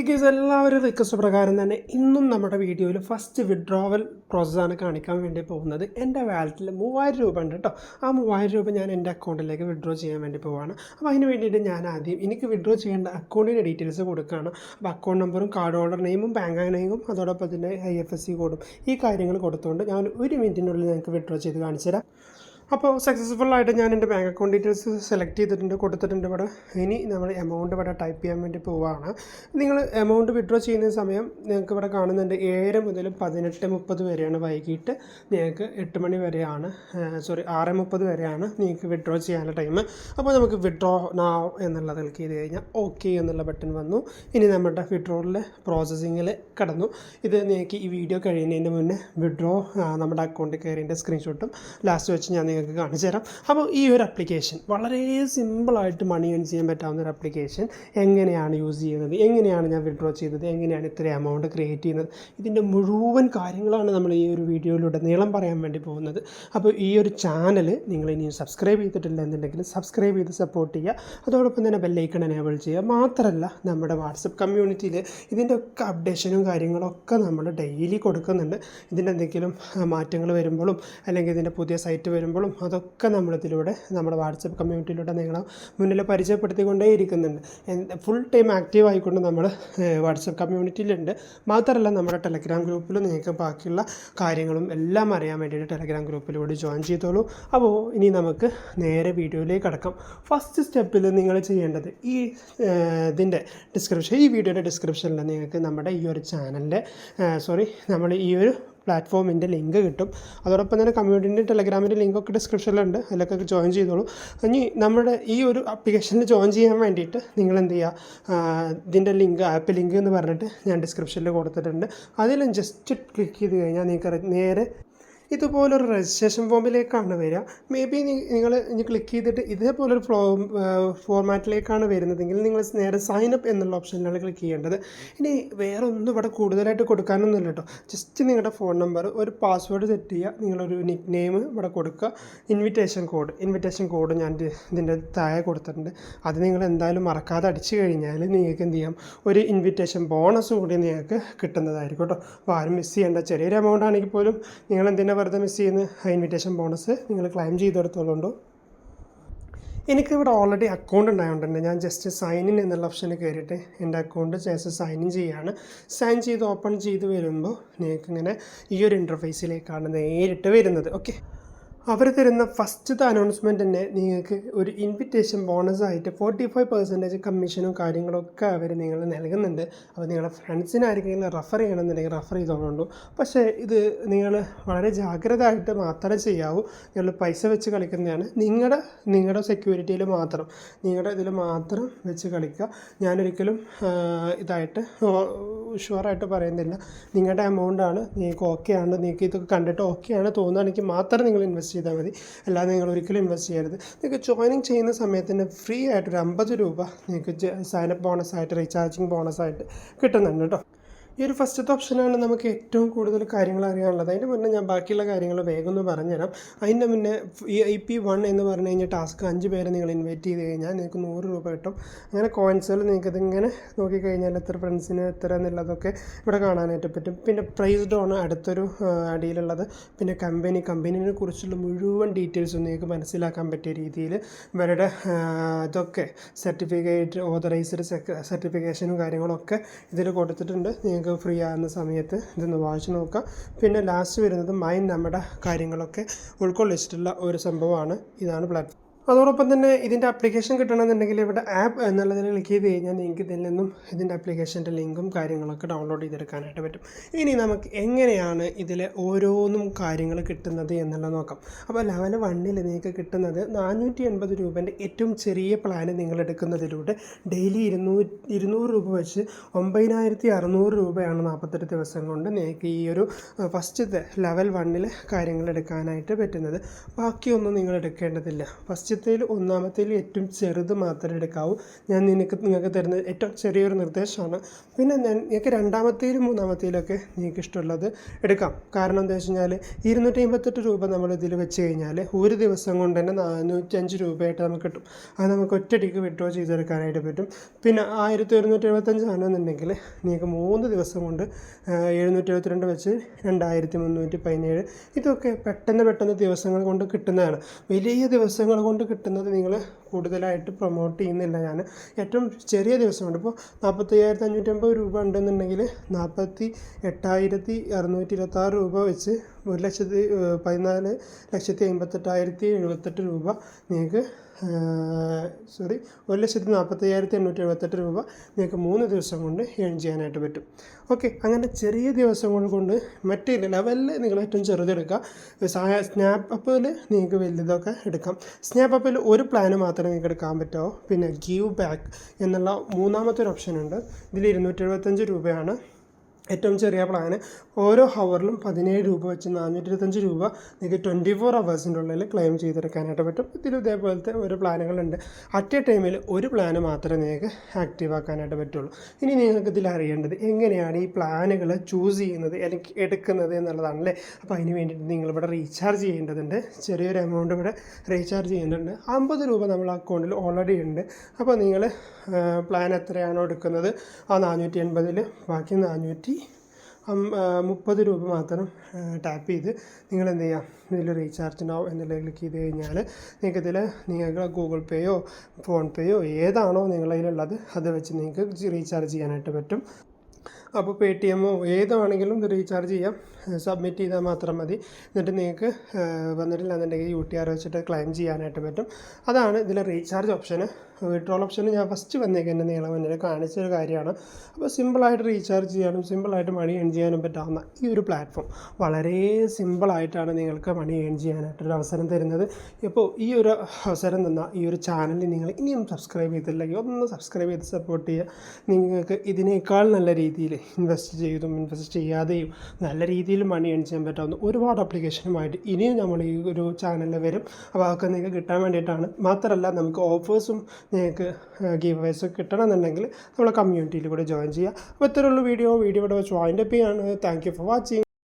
Guys എല്ലാവരും request പ്രകാരം തന്നെ ഇന്നും നമ്മുടെ വീഡിയോയിൽ ഫസ്റ്റ് വിഡ്രോവൽ പ്രോസസ്സാണ് കാണിക്കാൻ വേണ്ടി പോകുന്നത്. എൻ്റെ വാലറ്റിൽ 3000 രൂപ ഉണ്ട് കേട്ടോ. ആ 3000 രൂപ ഞാൻ എൻ്റെ അക്കൗണ്ടിലേക്ക് വിഡ്രോ ചെയ്യാൻ വേണ്ടി പോവുകയാണ്. അപ്പോൾ അതിന് വേണ്ടിയിട്ട് ഞാൻ ആദ്യം എനിക്ക് വിഡ്രോ ചെയ്യേണ്ട അക്കൗണ്ടിൻ്റെ ഡീറ്റെയിൽസ് കൊടുക്കുകയാണ്. അപ്പോൾ അക്കൗണ്ട് നമ്പറും കാർഡ് ഹോൾഡർ നെയിമും ബാങ്ക് നെയിമും അതോടൊപ്പം തന്നെ IFSC കോഡും ഈ കാര്യങ്ങൾ കൊടുത്തുകൊണ്ട് ഞാൻ 1 മിനിറ്റിനുള്ളിൽ ഞങ്ങൾക്ക് വിഡ്രോ ചെയ്ത് കാണിച്ചു തരാം. അപ്പോൾ സക്സസ്ഫുള്ളായിട്ട് ഞാൻ എൻ്റെ ബാങ്ക് അക്കൗണ്ട് ഡീറ്റെയിൽസ് സെലക്ട് ചെയ്തിട്ടുണ്ട്, കൊടുത്തിട്ടുണ്ട്. ഇവിടെ ഇനി നമ്മൾ എമൗണ്ട് ഇവിടെ ടൈപ്പ് ചെയ്യാൻ വേണ്ടി പോവുകയാണ്. നിങ്ങൾ എമൗണ്ട് വിഡ്രോ ചെയ്യുന്ന സമയം നിങ്ങൾക്ക് ഇവിടെ കാണുന്നുണ്ട് 7 മുതൽ 18:30 വരെയാണ് വൈകിട്ട്. നിങ്ങൾക്ക് 8 മണി വരെയാണ് 6:30 വരെയാണ് നിങ്ങൾക്ക് വിഡ്രോ ചെയ്യാനുള്ള ടൈം. അപ്പോൾ നമുക്ക് വിഡ്രോ നാവ് എന്നുള്ളത് ക്ലിക്ക് ചെയ്ത് കഴിഞ്ഞാൽ ഓക്കെ എന്നുള്ള ബട്ടൺ വന്നു. ഇനി നമ്മുടെ വിഡ്രോയിലെ പ്രോസസ്സിങ്ങിൽ കടന്നു. ഇത് നിങ്ങൾക്ക് ഈ വീഡിയോ കഴിയുന്നതിന് മുന്നേ വിഡ്രോ നമ്മുടെ അക്കൗണ്ടിൽ കയറിയതിൻ്റെ സ്ക്രീൻഷോട്ടും ലാസ്റ്റ് വെച്ച് ഞാൻ നിങ്ങൾക്ക് കാണിച്ചു തരാം. അപ്പോൾ ഈ ഒരു ആപ്ലിക്കേഷൻ വളരെ സിമ്പിളായിട്ട് മണി ഏൺ ചെയ്യാൻ പറ്റാവുന്ന ഒരു ആപ്ലിക്കേഷൻ. എങ്ങനെയാണ് യൂസ് ചെയ്യുന്നത്, എങ്ങനെയാണ് ഞാൻ വിഡ്രോ ചെയ്തത്, എങ്ങനെയാണ് ഇത്ര എമൗണ്ട് ക്രിയേറ്റ് ചെയ്യുന്നത്, ഇതിൻ്റെ മുഴുവൻ കാര്യങ്ങളാണ് നമ്മൾ ഈ ഒരു വീഡിയോയിലൂടെ നീളം പറയാൻ വേണ്ടി പോകുന്നത്. അപ്പോൾ ഈ ഒരു ചാനൽ നിങ്ങൾ ഇനിയും സബ്സ്ക്രൈബ് ചെയ്തിട്ടില്ല എന്നുണ്ടെങ്കിൽ സബ്സ്ക്രൈബ് ചെയ്ത് സപ്പോർട്ട് ചെയ്യുക. അതോടൊപ്പം തന്നെ ബെല്ലൈക്കൺ എനേബിൾ ചെയ്യുക. മാത്രമല്ല നമ്മുടെ വാട്സപ്പ് കമ്മ്യൂണിറ്റിയിൽ ഇതിൻ്റെ ഒക്കെ അപ്ഡേഷനും കാര്യങ്ങളൊക്കെ നമ്മൾ ഡെയിലി കൊടുക്കുന്നുണ്ട്. ഇതിൻ്റെ എന്തെങ്കിലും മാറ്റങ്ങൾ വരുമ്പോഴും അല്ലെങ്കിൽ ഇതിൻ്റെ പുതിയ സൈറ്റ് വരുമ്പോഴും അതൊക്കെ നമ്മളിതിലൂടെ നമ്മുടെ വാട്സപ്പ് കമ്മ്യൂണിറ്റിയിലൂടെ നിങ്ങളെ മുന്നിൽ പരിചയപ്പെടുത്തിക്കൊണ്ടേ ഇരിക്കുന്നുണ്ട്. ഫുൾ ടൈം ആക്റ്റീവ് ആയിക്കൊണ്ട് നമ്മൾ വാട്സപ്പ് കമ്മ്യൂണിറ്റിയിലുണ്ട്. മാത്രമല്ല നമ്മുടെ ടെലഗ്രാം ഗ്രൂപ്പിൽ നിങ്ങൾക്ക് ബാക്കിയുള്ള കാര്യങ്ങളും എല്ലാം അറിയാൻ വേണ്ടിയിട്ട് ടെലഗ്രാം ഗ്രൂപ്പിലൂടെ ജോയിൻ ചെയ്തോളൂ. അപ്പോൾ ഇനി നമുക്ക് നേരെ വീഡിയോയിലേക്ക് കടക്കാം. ഫസ്റ്റ് സ്റ്റെപ്പിൽ നിങ്ങൾ ചെയ്യേണ്ടത് ഈ വീഡിയോയുടെ ഡിസ്ക്രിപ്ഷനിൽ നിങ്ങൾക്ക് നമ്മുടെ ഈ ഒരു ചാനലിൻ്റെ നമ്മൾ ഈ ഒരു പ്ലാറ്റ്ഫോമിൻ്റെ ലിങ്ക് കിട്ടും. അതോടൊപ്പം തന്നെ കമ്മ്യൂണിറ്റിൻ്റെ ടെലഗ്രാമിൻ്റെ ലിങ്കൊക്കെ ഡിസ്ക്രിപ്ഷനിലുണ്ട്, അതിലൊക്കെ ജോയിൻ ചെയ്തോളൂ. ഇനി നമ്മുടെ ഈ ഒരു ആപ്ലിക്കേഷനിൽ ജോയിൻ ചെയ്യാൻ വേണ്ടിയിട്ട് നിങ്ങൾ എന്ത് ചെയ്യുക, ഇതിൻ്റെ ലിങ്ക് ആപ്പ് ലിങ്ക് എന്ന് പറഞ്ഞിട്ട് ഞാൻ ഡിസ്ക്രിപ്ഷനിൽ കൊടുത്തിട്ടുണ്ട്. അതിൽ ജസ്റ്റ് ക്ലിക്ക് ചെയ്ത് കഴിഞ്ഞാൽ നിങ്ങൾക്ക് നേരെ ഇതുപോലൊരു രജിസ്ട്രേഷൻ ഫോമിലേക്കാണ് വരിക. മേ ബി നിങ്ങൾ ഇനി ക്ലിക്ക് ചെയ്തിട്ട് ഇതേപോലൊരു ഫോർമാറ്റിലേക്കാണ് വരുന്നതെങ്കിൽ നിങ്ങൾ നേരെ സൈൻ അപ്പ് എന്നുള്ള ഓപ്ഷനിലാണ് ക്ലിക്ക് ചെയ്യേണ്ടത്. ഇനി വേറെ ഒന്നും ഇവിടെ കൂടുതലായിട്ട് കൊടുക്കാനൊന്നുമില്ല കേട്ടോ. ജസ്റ്റ് നിങ്ങളുടെ ഫോൺ നമ്പർ, ഒരു പാസ്വേഡ് സെറ്റ് ചെയ്യുക, നിങ്ങളൊരു നിക്ക് നെയിം ഇവിടെ കൊടുക്കുക, ഇൻവിറ്റേഷൻ കോഡ് ഞാൻ ഇതിൻ്റെ താഴെ കൊടുത്തിട്ടുണ്ട്. അത് നിങ്ങൾ എന്തായാലും മറക്കാതെ അടിച്ചു കഴിഞ്ഞാൽ നിങ്ങൾക്ക് എന്ത് ചെയ്യാം, ഒരു ഇൻവിറ്റേഷൻ ബോണസ് കൂടി നിങ്ങൾക്ക് കിട്ടുന്നതായിരിക്കും കേട്ടോ. അപ്പോൾ ആരും മിസ് ചെയ്യേണ്ട. ചെറിയൊരു എമൗണ്ട് ആണെങ്കിൽ പോലും നിങ്ങൾ എന്തിനാ വെറുതെ മിസ് ചെയ്യുന്ന ഇൻവിറ്റേഷൻ ബോണസ് നിങ്ങൾ ക്ലെയിം ചെയ്തെടുത്തോളുണ്ടോ. എനിക്കിവിടെ ഓൾറെഡി അക്കൗണ്ട് ഉണ്ടായതുകൊണ്ട് തന്നെ ഞാൻ ജസ്റ്റ് സൈൻ ഇൻ എന്നുള്ള ഓപ്ഷനിൽ കയറിയിട്ട് എൻ്റെ അക്കൗണ്ട് സൈൻ ഇൻ ചെയ്യാണ്. സൈൻ ചെയ്ത് ഓപ്പൺ ചെയ്ത് വരുമ്പോൾ നിങ്ങൾക്കിങ്ങനെ ഈ ഒരു ഇൻ്റർഫേസിലേക്കാണ് നേരിട്ട് വരുന്നത്. ഓക്കെ, അവർ തരുന്ന ഫസ്റ്റത്തെ അനൗൺസ്മെൻറ്റ് തന്നെ നിങ്ങൾക്ക് ഒരു ഇൻവിറ്റേഷൻ ബോണസായിട്ട് 45% കമ്മീഷനും കാര്യങ്ങളൊക്കെ അവർ നിങ്ങൾ നൽകുന്നുണ്ട്. അപ്പോൾ നിങ്ങളുടെ ഫ്രണ്ട്സിനായിരിക്കും റെഫർ ചെയ്യണമെന്നുണ്ടെങ്കിൽ റെഫർ ചെയ്തോളൂ. പക്ഷേ ഇത് നിങ്ങൾ വളരെ ജാഗ്രത ആയിട്ട് മാത്രമേ ചെയ്യാവൂ. നിങ്ങൾ പൈസ വെച്ച് കളിക്കുന്നതാണ്. നിങ്ങളുടെ സെക്യൂരിറ്റിയിൽ മാത്രം, നിങ്ങളുടെ ഇതിൽ മാത്രം വെച്ച് കളിക്കുക. ഞാനൊരിക്കലും ഇതായിട്ട് ഷുവറായിട്ട് പറയുന്നില്ല. നിങ്ങളുടെ എമൗണ്ടാണ്, നിങ്ങൾക്ക് ഓക്കെയാണ്, നിങ്ങൾക്ക് ഇതൊക്കെ കണ്ടിട്ട് ഓക്കെയാണ് തോന്നുകയാണെങ്കിൽ മാത്രം നിങ്ങൾ ഇൻവെസ്റ്റ് ചെയ്താൽ മതി. അല്ലാതെ നിങ്ങൾ ഒരിക്കലും ഇൻവെസ്റ്റ് ചെയ്യരുത്. നിങ്ങൾക്ക് ജോയിനിങ് ചെയ്യുന്ന സമയത്ത് തന്നെ ഫ്രീ ആയിട്ട് ഒരു 50 രൂപ നിങ്ങൾക്ക് സൈനപ്പ് ബോണസായിട്ട്, റീചാർജിങ് ബോണസായിട്ട് കിട്ടുന്നുണ്ട് കേട്ടോ. ഈ ഒരു ഫസ്റ്റത്തെ ഓപ്ഷനാണ് നമുക്ക് ഏറ്റവും കൂടുതൽ കാര്യങ്ങൾ അറിയാനുള്ളത്. അതിൻ്റെ മുന്നേ ഞാൻ ബാക്കിയുള്ള കാര്യങ്ങൾ വേഗം ഒന്ന് പറഞ്ഞുതരാം. അതിൻ്റെ മുന്നേ VIP1 എന്ന് പറഞ്ഞു കഴിഞ്ഞാൽ ടാസ്ക് 5 പേരെ നിങ്ങൾ ഇൻവൈറ്റ് ചെയ്ത് കഴിഞ്ഞാൽ നിങ്ങൾക്ക് 100 രൂപ കിട്ടും. അങ്ങനെ കോയിൻസുകൾ നിങ്ങൾക്കതിങ്ങനെ നോക്കിക്കഴിഞ്ഞാൽ എത്ര ഫ്രണ്ട്സിന് എത്ര എന്നുള്ളതൊക്കെ ഇവിടെ കാണാനായിട്ട് പറ്റും. പിന്നെ പ്രൈസ് ഡോൺ അടുത്തൊരു അടിയിലുള്ളത്. പിന്നെ കമ്പനീനെ കുറിച്ചുള്ള മുഴുവൻ ഡീറ്റെയിൽസും നിങ്ങൾക്ക് മനസ്സിലാക്കാൻ പറ്റിയ രീതിയിൽ ഇവരുടെ ഇതൊക്കെ സർട്ടിഫിക്കറ്റ്, ഓതറൈസ്ഡ് സർട്ടിഫിക്കേഷനും കാര്യങ്ങളൊക്കെ ഇതിൽ കൊടുത്തിട്ടുണ്ട്. നിങ്ങൾക്ക് ഫ്രീ ആകുന്ന സമയത്ത് ഇതൊന്ന് വായിച്ച് നോക്കാം. പിന്നെ ലാസ്റ്റ് വരുന്നത് നമ്മുടെ കാര്യങ്ങളൊക്കെ ഉൾക്കൊള്ളിച്ചിട്ടുള്ള ഒരു സംഭവമാണ്. ഇതാണ് പ്ലാറ്റ്ഫോം. അതോടൊപ്പം തന്നെ ഇതിൻ്റെ ആപ്ലിക്കേഷൻ കിട്ടണമെന്നുണ്ടെങ്കിൽ ഇവിടെ ആപ്പ് എന്നുള്ളതിൽ ക്ലിക്ക് ചെയ്ത് കഴിഞ്ഞാൽ നിങ്ങൾക്ക് ഇതിൽ നിന്നും ഇതിൻ്റെ ആപ്ലിക്കേഷൻ്റെ ലിങ്കും കാര്യങ്ങളൊക്കെ ഡൗൺലോഡ് ചെയ്തെടുക്കാനായിട്ട് പറ്റും. ഇനി നമുക്ക് എങ്ങനെയാണ് ഇതിലെ ഓരോന്നും കാര്യങ്ങൾ കിട്ടുന്നത് എന്നുള്ളത് നോക്കാം. അപ്പോൾ ലെവൽ 1ൽ നിങ്ങൾക്ക് കിട്ടുന്നത് 480 രൂപേൻ്റെ ഏറ്റവും ചെറിയ പ്ലാന് നിങ്ങൾ എടുക്കുന്നതിലൂടെ ഡെയിലി 200 രൂപ വെച്ച് 9600 രൂപയാണ് 48 ദിവസം കൊണ്ട് നിങ്ങൾക്ക് ഈ ഒരു ഫസ്റ്റത്തെ ലെവൽ 1ൽ കാര്യങ്ങൾ എടുക്കാനായിട്ട് പറ്റുന്നത്. ബാക്കിയൊന്നും നിങ്ങൾ എടുക്കേണ്ടതില്ല. ഫസ്റ്റ് ആദ്യത്തേൽ ഒന്നാമത്തേൽ ഏറ്റവും ചെറുത് മാത്രമേ എടുക്കാവൂ. ഞാൻ നിങ്ങൾക്ക് തരുന്ന ഏറ്റവും ചെറിയൊരു നിർദ്ദേശമാണ്. പിന്നെ നിങ്ങൾക്ക് രണ്ടാമത്തേലും മൂന്നാമത്തേലൊക്കെ നിങ്ങൾക്ക് ഇഷ്ടമുള്ളത് എടുക്കാം. കാരണം എന്താ വെച്ച് കഴിഞ്ഞാൽ 258 രൂപ നമ്മൾ ഇതിൽ വെച്ച് കഴിഞ്ഞാൽ ഒരു ദിവസം കൊണ്ട് തന്നെ 405 രൂപയായിട്ട് നമുക്ക് കിട്ടും. അത് നമുക്ക് ഒറ്റയടിക്ക് വിഡ്രോ ചെയ്തെടുക്കാനായിട്ട് പറ്റും. പിന്നെ 1175 ആണെന്നുണ്ടെങ്കിൽ നിങ്ങൾക്ക് 3 ദിവസം കൊണ്ട് 772 വെച്ച് 2317. ഇതൊക്കെ പെട്ടെന്ന് ദിവസങ്ങൾ കൊണ്ട് കിട്ടുന്നതാണ്. വലിയ ദിവസങ്ങൾ കൊണ്ട് കിട്ടുന്നത് നിങ്ങൾ കൂടുതലായിട്ട് പ്രൊമോട്ട് ചെയ്യുന്നില്ല. ഞാൻ ഏറ്റവും ചെറിയ ദിവസമുണ്ട്. ഇപ്പോൾ 45,550 രൂപ ഉണ്ടെന്നുണ്ടെങ്കിൽ 48,626 രൂപ വെച്ച് 1,14,58,078 രൂപ നിങ്ങൾക്ക് 1,45,878 രൂപ നിങ്ങൾക്ക് 3 ദിവസം കൊണ്ട് ഏൺ ചെയ്യാനായിട്ട് പറ്റും. ഓക്കെ, അങ്ങനെ ചെറിയ ദിവസങ്ങൾ കൊണ്ട് മറ്റേ ലെവലിൽ നിങ്ങൾ ഏറ്റവും ചെറുതെടുക്കുക. സ്നാപ്പ് അപ്പിൽ നിങ്ങൾക്ക് വലുതൊക്കെ എടുക്കാം. സ്നാപ്പ് അപ്പിൽ ഒരു പ്ലാന് മാത്രമേ നിങ്ങൾക്ക് എടുക്കാൻ പറ്റുമോ. പിന്നെ ഗീവ് ബാക്ക് എന്നുള്ള മൂന്നാമത്തെ ഒരു ഓപ്ഷൻ ഉണ്ട്. ഇതിൽ 275 രൂപയാണ് ഏറ്റവും ചെറിയ പ്ലാന്. ഓരോ ഹവറിലും 17 രൂപ വെച്ച് 425 രൂപ നിങ്ങൾക്ക് 24 ഹവേഴ്സിൻ്റെ ഉള്ളിൽ ക്ലെയിം ചെയ്തെടുക്കാനായിട്ട് പറ്റും. ഇതിൽ ഇതേപോലത്തെ ഒരു പ്ലാനുകളുണ്ട്. അറ്റ് എ ടൈമിൽ ഒരു പ്ലാന് മാത്രമേ നിങ്ങൾക്ക് ആക്റ്റീവ് ആക്കാനായിട്ട് പറ്റുള്ളൂ. ഇനി നിങ്ങൾക്ക് ഇതിൽ അറിയേണ്ടത് എങ്ങനെയാണ് ഈ പ്ലാനുകൾ ചൂസ് ചെയ്യുന്നത് അല്ലെങ്കിൽ എടുക്കുന്നത് എന്നുള്ളതാണല്ലേ. അപ്പോൾ അതിന് വേണ്ടിയിട്ട് നിങ്ങളിവിടെ റീചാർജ് ചെയ്യേണ്ടതുണ്ട്. ചെറിയൊരു എമൗണ്ട് ഇവിടെ റീചാർജ് ചെയ്യേണ്ടതുണ്ട്. 50 രൂപ നമ്മൾ അക്കൗണ്ടിൽ ഓൾറെഡി ഉണ്ട്. അപ്പോൾ നിങ്ങൾ പ്ലാൻ എത്രയാണോ എടുക്കുന്നത് ആ 480 ബാക്കി 430 രൂപ മാത്രം ടാപ്പ് ചെയ്ത് നിങ്ങൾ എന്ത് ചെയ്യാം, ഇതിൽ റീചാർജ് നൗ എന്നുള്ളത് ക്ലിക്ക് ചെയ്ത് കഴിഞ്ഞാൽ നിങ്ങൾക്ക് ഗൂഗിൾ പേയോ ഫോൺ പേയോ ഏതാണോ നിങ്ങളതിലുള്ളത് അത് വെച്ച് നിങ്ങൾക്ക് റീചാർജ് ചെയ്യാനായിട്ട് പറ്റും. അപ്പോൾ പേടിഎമ്മോ ഏതാണെങ്കിലും ഇത് റീചാർജ് ചെയ്യാം. സബ്മിറ്റ് ചെയ്താൽ മാത്രം മതി. എന്നിട്ട് നിങ്ങൾക്ക് വന്നിട്ടില്ല എന്നുണ്ടെങ്കിൽ UTR വെച്ചിട്ട് ക്ലെയിം ചെയ്യാനായിട്ട് പറ്റും. അതാണ് ഇതിലെ റീചാർജ് ഓപ്ഷന്. വിഡ്രോൾ ഓപ്ഷന് ഞാൻ ഫസ്റ്റ് വന്നേക്കുന്ന നീളം മുന്നിൽ കാണിച്ചൊരു കാര്യമാണ്. അപ്പോൾ സിമ്പിളായിട്ട് റീചാർജ് ചെയ്യാനും സിമ്പിളായിട്ട് മണി ഏൺ ചെയ്യാനും പറ്റാവുന്ന ഈ ഒരു പ്ലാറ്റ്ഫോം വളരെ സിമ്പിളായിട്ടാണ് നിങ്ങൾക്ക് മണി ഏൺ ചെയ്യാനായിട്ടൊരു അവസരം തരുന്നത്. ഇപ്പോൾ ഈ ഒരു അവസരം തന്ന ഈ ഒരു ചാനലിൽ നിങ്ങൾ ഇനിയും സബ്സ്ക്രൈബ് ചെയ്തില്ലെങ്കിൽ ഒന്ന് സബ്സ്ക്രൈബ് ചെയ്ത് സപ്പോർട്ട് ചെയ്യുക. നിങ്ങൾക്ക് ഇതിനേക്കാൾ നല്ല രീതിയിൽ ഇൻവെസ്റ്റ് ചെയ്യാതെയും നല്ല രീതിയിൽ മണി ഏൺ ചെയ്യാൻ പറ്റാവുന്ന ഒരുപാട് ആപ്ലിക്കേഷനുമായിട്ട് ഇനിയും നമ്മൾ ഈ ഒരു ചാനലിൽ വരും. അപ്പോൾ അതൊക്കെ നിങ്ങൾക്ക് കിട്ടാൻ വേണ്ടിയിട്ടാണ്. മാത്രമല്ല നമുക്ക് ഓഫേഴ്സും നിങ്ങൾക്ക് ഗീവ് അവേഴ്സ് കിട്ടണമെന്നുണ്ടെങ്കിൽ നമ്മളെ കമ്മ്യൂണിറ്റിയിൽ കൂടെ ജോയിൻ ചെയ്യുക. അപ്പോൾ ഇത്തരമുള്ള വീഡിയോ ഇവിടെ വെച്ച് വൈൻഡപ്പ് ചെയ്യാണ്. Thank you for watching.